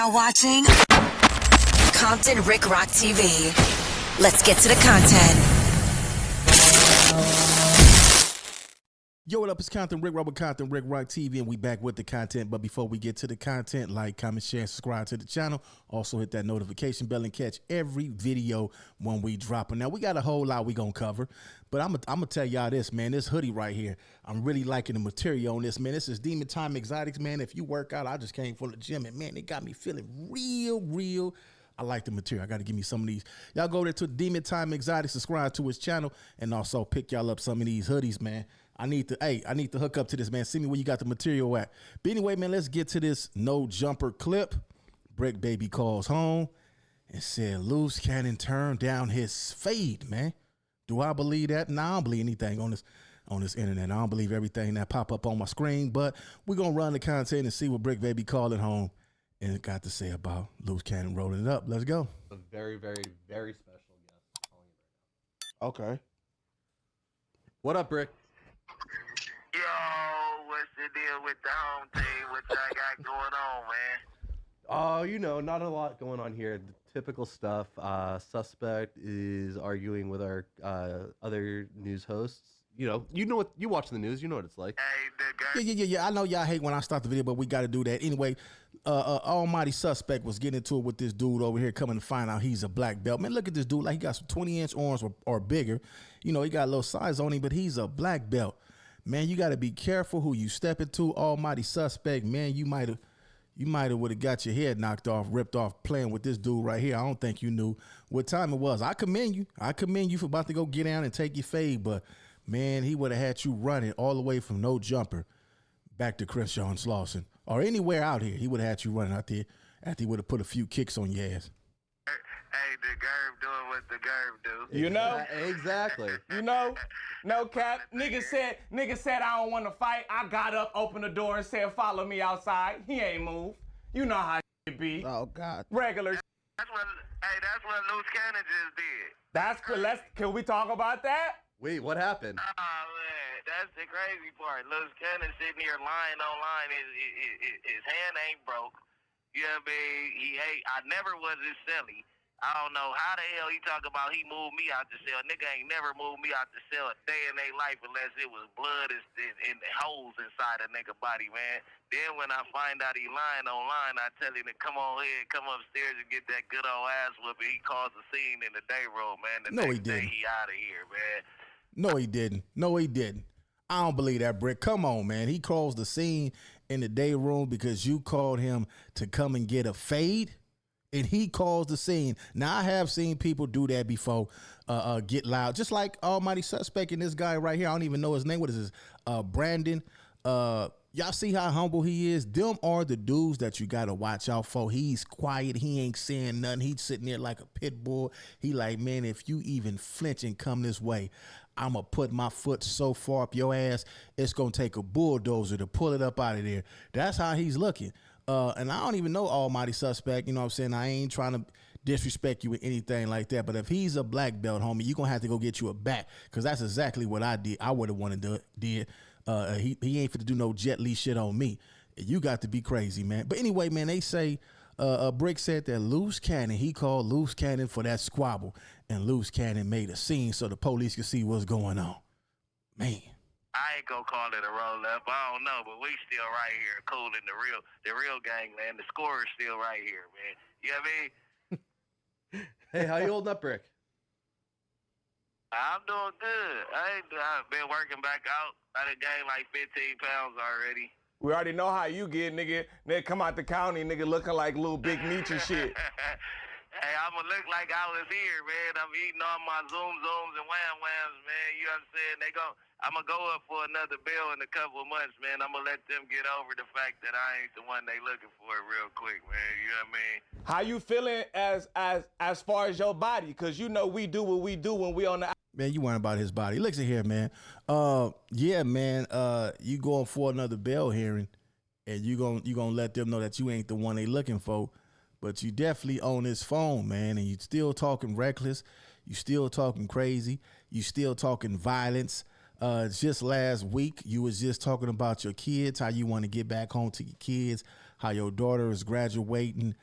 now watching Compton Rick Rock TV. Let's get to the content. Yo, what up? It's Compton Rick Rock with Compton Rick Rock TV, and we back with the content. But before we get to the content, like, comment, share, and subscribe to the channel. Also hit that notification bell and catch every video when we drop it. Now, we got a whole lot we gonna cover, but I'm gonna tell y'all this, man. This hoodie right here, I'm really liking the material on this, man. This is Demon Time Exotics, man. If you work out, I just came from the gym, and man, it got me feeling real. I like the material. I got to give me some of these. Y'all go there to Demon Time Exotics, subscribe to his channel, and also pick y'all up some of these hoodies, man. I need to hook up to this, man. Send me where you got the material at. But anyway, man, let's get to this no jumper clip. BRICC baby calls home and said Loose Cannon turned down his fade, man. Do I believe that? Nah, I don't believe anything on this internet. I don't believe everything that pop up on my screen, but we're going to run the content and see what BRICC baby calling home and got to say about Loose Cannon rolling it up. Let's go. A very special guest calling you right now. Okay. What up, BRICC? Yo, what's the deal with the home team? What y'all got going on, man? Oh, you know, not a lot going on here. The typical stuff. Suspect is arguing with our other news hosts. You know what, you watch the news, you know what it's like. Hey, Yeah. I know y'all hate when I start the video, but we got to do that. Anyway, Almighty Suspect was getting into it with this dude over here, coming to find out he's a black belt. Man, look at this dude. Like, he got some 20-inch arms or bigger. You know, he got a little size on him, but he's a black belt. Man, you got to be careful who you step into. Almighty Suspect, man, you might have would have got your head knocked off, ripped off playing with this dude right here. I don't think you knew what time it was. I commend you for about to go get down and take your fade, but man, he would have had you running all the way from no jumper back to Crenshaw and Slauson or anywhere out here. He would have had you running out there after he would have put a few kicks on your ass. Hey, the Gerb doing what the Gerb do. You know? Exactly. You know? No cap. Nigga said I don't want to fight. I got up, opened the door, and said, follow me outside. He ain't moved. You know how it be. Oh, God. Regular. That's what Loose Cannon just did. That's cool. Can we talk about that? Wait, what happened? Oh, man, that's the crazy part. Loose Cannon sitting here lying online. His hand ain't broke. You know what I mean? I never was his celly. I don't know how the hell he talk about he moved me out the cell. Nigga ain't never moved me out the cell a day in their life unless it was blood and holes inside a nigga body, man. Then when I find out he lying online, I tell him to come on here, come upstairs and get that good old ass whooping. He caused a scene in the day room, man. The next day he out of here, man. No, he didn't. I don't believe that, BRICC. Come on, man. He caused the scene in the day room because you called him to come and get a fade. And he caused the scene. Now, I have seen people do that before, get loud. Just like Almighty Suspect and this guy right here. I don't even know his name. What is his? Brandon. Y'all see how humble he is? Them are the dudes that you got to watch out for. He's quiet. He ain't saying nothing. He's sitting there like a pit bull. He like, man, if you even flinch and come this way, I'm going to put my foot so far up your ass, it's going to take a bulldozer to pull it up out of there. That's how he's looking. And I don't even know Almighty Suspect, you know what I'm saying? I ain't trying to disrespect you with anything like that, but if he's a black belt, homie, you're going to have to go get you a bat, because that's exactly what I did. I would have wanted to did. He ain't fit to do no Jet Li shit on me. You got to be crazy, man. But anyway, man, they say BRICC said that Loose Cannon, he called Loose Cannon for that squabble, and Loose Cannon made a scene so the police could see what's going on. Man. I ain't gonna call it a roll up. I don't know, but we still right here, cool in the real gangland. The score is still right here, man. You know what I mean? Hey, how you holding up, BRICC? I'm doing good. I've been working back out. I done gained like 15 pounds already. We already know how you get, nigga. Nigga come out the county, nigga, looking like little Big Meech and shit. Hey, I'ma look like I was here, man. I'm eating all my zooms and whams, man. You know what I'm saying? I'ma go up for another bill in a couple of months, man. I'ma let them get over the fact that I ain't the one they looking for real quick, man. You know what I mean? How you feeling as far as your body? Because you know we do what we do when we on the... Man, you worrying about his body. Listen here, man. Yeah, man. You going for another bail hearing, and you gonna let them know that you ain't the one they looking for. But you definitely on his phone, man, and you still talking reckless. You still talking crazy. You still talking violence. Just last week, you was just talking about your kids, how you want to get back home to your kids, how your daughter is graduating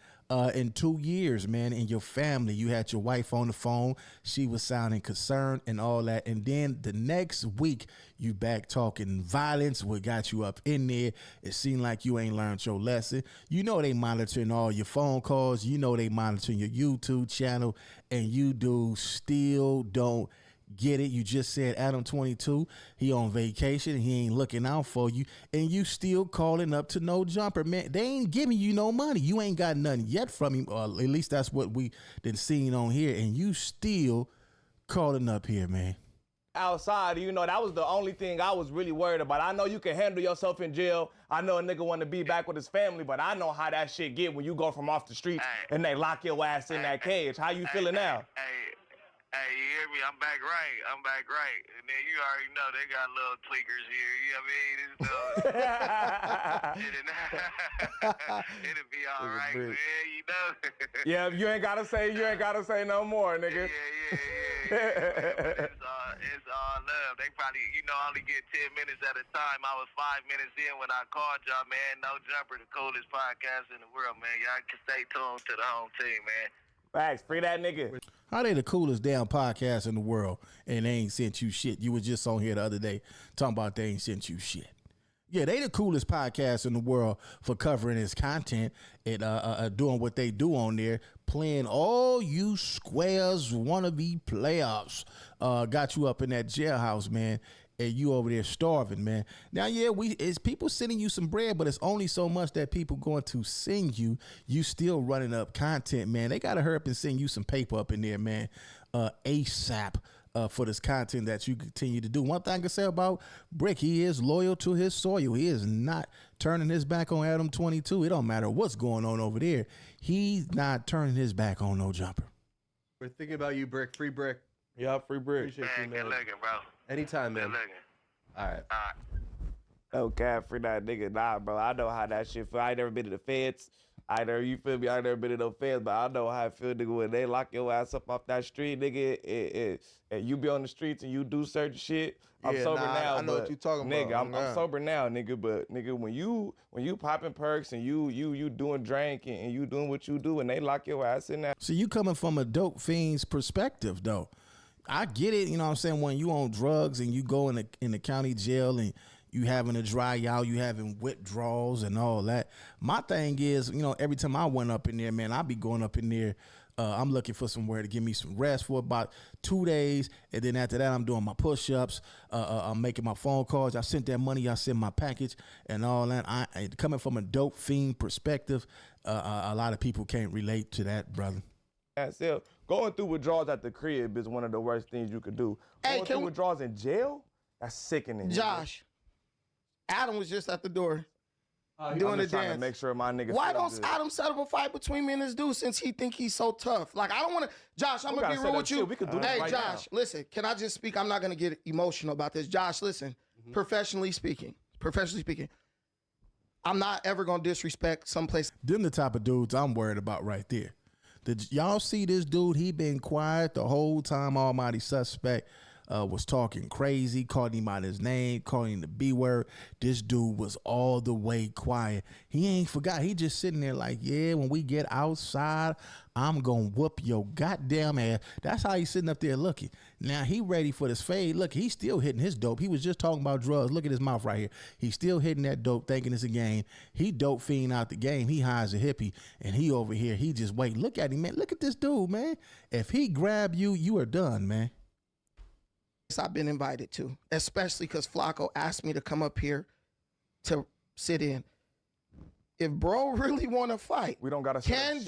in 2 years, man, and your family. You had your wife on the phone. She was sounding concerned and all that. And then the next week, you back talking violence, what got you up in there. It seemed like you ain't learned your lesson. You know they monitoring all your phone calls. You know they monitoring your YouTube channel. And you still don't get it. You just said Adam 22, he on vacation, he ain't looking out for you, and you still calling up to No Jumper, man. They ain't giving you no money. You ain't got nothing yet from him, or at least that's what we been seeing on here, and you still calling up here, man. Outside, you know, that was the only thing I was really worried about. I know you can handle yourself in jail. I know a nigga want to be back with his family, but I know how that shit get when you go from off the streets and they lock your ass in that cage. How you feeling now? Hey, you hear me? I'm back right. And then you already know they got little tweakers here. You know what I mean? It'll be all right, man. You know. Yeah, you ain't gotta say no more, nigga. Yeah. It's all love. They probably, only get 10 minutes at a time. I was 5 minutes in when I called y'all, man. No Jumper, the coolest podcast in the world, man. Y'all can stay tuned to the home team, man. Facts, free that nigga. How they the coolest damn podcast in the world and they ain't sent you shit? You was just on here the other day talking about they ain't sent you shit. Yeah, they the coolest podcast in the world for covering his content and doing what they do on there, playing all you squares wannabe playoffs. Got you up in that jailhouse, man, and you over there starving, man. Now, yeah, it's people sending you some bread, but it's only so much that people going to send you. You still running up content, man. They got to hurry up and send you some paper up in there, man, ASAP. For this content that you continue to do. One thing I can say about BRICC, he is loyal to his soil. He is not turning his back on Adam 22. It don't matter what's going on over there. He's not turning his back on No Jumper. We're thinking about you, BRICC. Free BRICC. Yeah, free BRICC. Appreciate you, Man, good man. looking, bro. Anytime, man. Good looking. All right. Okay, free that nigga. Nah, bro. I know how that shit feel. I ain't never been to the feds. You feel me? I ain't never been to no feds, but I know how it feel, nigga, when they lock your ass up off that street, nigga, and you be on the streets and you do certain shit. I'm sober now. I know what you talking about. Nigga, I'm sober now, nigga, but nigga, when you popping perks and you doing drinking and you doing what you do and they lock your ass in that. So you coming from a dope fiend's perspective, though. I get it, you know what I'm saying, when you on drugs and you go in the county jail and you having a dry out, you having withdrawals and all that. My thing is, every time I went up in there, man, I be going up in there. I'm looking for somewhere to give me some rest for about 2 days. And then after that, I'm doing my push-ups. I'm making my phone calls. I sent that money. I sent my package and all that. Coming from a dope fiend perspective, a lot of people can't relate to that, brother. Still, going through withdrawals at the crib is one of the worst things you could do. Hey, Going through withdrawals in jail? That's sickening. Josh, Adam was just at the door doing I'm the just trying dance. to make sure my nigga. Why feel don't good. Adam set up a fight between me and this dude since he think he's so tough? Like, I don't want to. Josh, I'm We going to gotta be set real up with you. shit. We could do this Hey, right Josh, now. listen. Can I just speak? I'm not going to get emotional about this. Josh, listen. Professionally speaking, I'm not ever going to disrespect someplace. Them the type of dudes I'm worried about right there. Did y'all see this dude? He been quiet the whole time Almighty Suspect was talking crazy, calling him out his name, calling him the B word. This dude was all the way quiet. He ain't forgot. He just sitting there like, yeah, when we get outside, I'm going to whoop your goddamn ass. That's how he's sitting up there looking. Now he ready for this fade. Look, he's still hitting his dope. He was just talking about drugs. Look at his mouth right here. He's still hitting that dope, thinking it's a game. He dope fiend out the game. He high as a hippie, and he over here, he just wait. Look at him, man. Look at this dude, man. If he grab you, you are done, man. I've been invited to, especially because Flacco asked me to come up here to sit in. If bro really want to fight, We don't gotta. can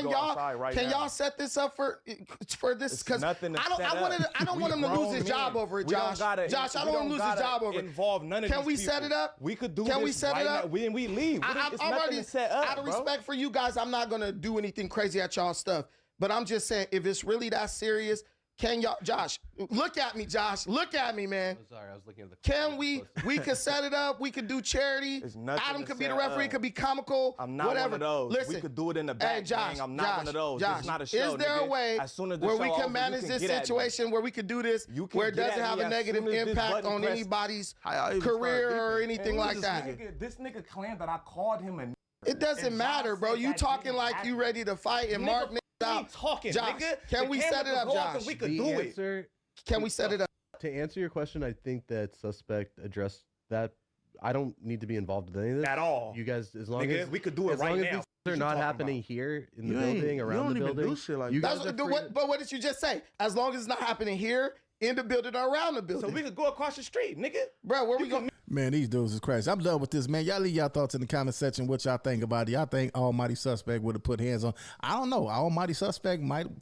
y'all set this up for this? Because I don't want him to lose his job over it, Josh. Josh, I don't want him to lose his job over it. Involve none of Can these we people. set it up? We could do Can this we set right it up? now. We leave. It's nothing to set up, out of bro. respect for you guys, I'm not gonna do anything crazy at y'all stuff. But I'm just saying, if it's really that serious, can y'all, Josh, look at me, Josh. Look at me, man. I'm sorry, I was looking at the. Can we could set it up. We could do charity. There's nothing Adam to could be the set referee. up. Could be comical. I'm not whatever. one of those. Listen, We could do it in the back, hey, Josh, gang. I'm not one of those. Josh, It's not a show, is there nigga. a way As soon as the where show we over, can you manage this get at me. situation where we could do this You can where it get doesn't at have me a as negative soon as this impact button on press. anybody's How y'all even career start or beefing? anything like that? This nigga claimed that I called him a It doesn't matter, bro. You talking like you ready to fight and mark niggas out. Talking, Josh, nigga. can we set it up, Josh? We could The do it. answer, Can we set it up? to answer your question, I think that suspect addressed that. I don't need to be involved in any of this At all. You guys, as long Nigga, as we could do it as right long as now. these What things are you not talking happening about? here in the You ain't- building, you around don't the even building. do shit like you that. guys are But free. what did you just say? As long as it's not happening here, in the building or around the So building. we could go across the street, nigga. Bro, where we going? Man, these dudes is crazy. I'm done with this, man. Y'all leave y'all thoughts in the comment section. What y'all think about it? Y'all think Almighty Suspect would have put hands on? I don't know. Almighty Suspect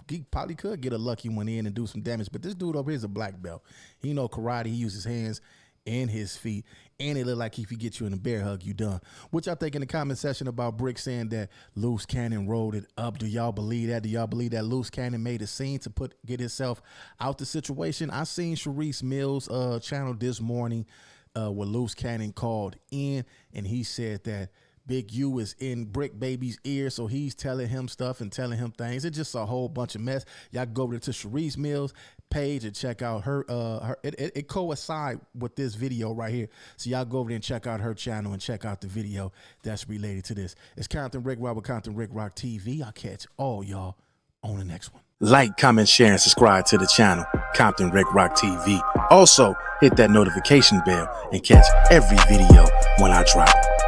he probably could get a lucky one in and do some damage. But this dude over here is a black belt. He know karate. He uses hands and his feet. And it look like if he get you in a bear hug, you done. What y'all think in the comment section about BRICC saying that Loose Cannon rolled it up? Do y'all believe that? Do y'all believe that Loose Cannon made a scene to get himself out the situation? I seen Sharice Mills' channel this morning where Loose Cannon called in and he said that Big U is in BRICC Baby's ear, so he's telling him stuff and telling him things. It's just a whole bunch of mess. Y'all go over to Sharice Mills' page and check out her. It coincide with this video right here. So y'all go over there and check out her channel and check out the video that's related to this. It's Compton Rick Rock with Compton Rick Rock TV. I'll catch all y'all on the next one. Like, comment, share, and subscribe to the channel, Compton Rick Rock TV. Also, hit that notification bell and catch every video when I drop it.